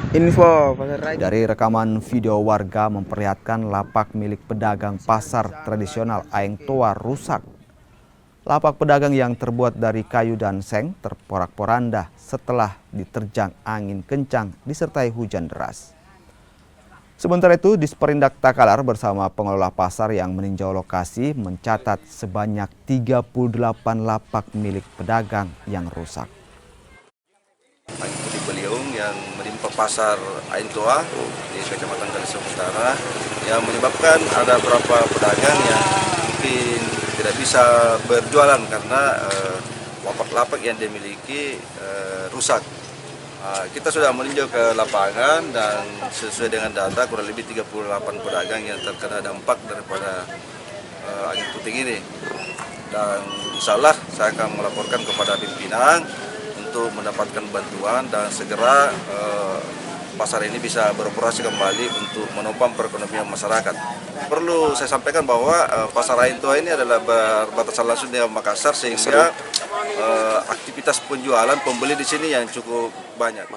Info pasar raya. Dari rekaman video warga memperlihatkan lapak milik pedagang pasar tradisional Aeng Toa rusak. Lapak pedagang yang terbuat dari kayu dan seng terporak-poranda setelah diterjang angin kencang disertai hujan deras. Sementara itu, Disperindak Takalar bersama pengelola pasar yang meninjau lokasi mencatat sebanyak 38 lapak milik pedagang yang rusak. Angin puting beliung yang menimpa pasar Aeng Toa di Kecamatan Kalisong Utara yang menyebabkan ada beberapa pedagang yang mungkin tidak bisa berjualan karena lapak-lapak yang dimiliki rusak. Kita sudah meninjau ke lapangan dan sesuai dengan data kurang lebih 38 pedagang yang terkena dampak daripada angin puting ini. Dan insya Allah saya akan melaporkan kepada pimpinan untuk mendapatkan bantuan dan segera pasar ini bisa beroperasi kembali untuk menopang perekonomian masyarakat. Perlu saya sampaikan bahwa pasar Aeng Toa ini adalah berbatasan langsung dengan Makassar sehingga aktivitas penjualan pembeli di sini yang cukup banyak.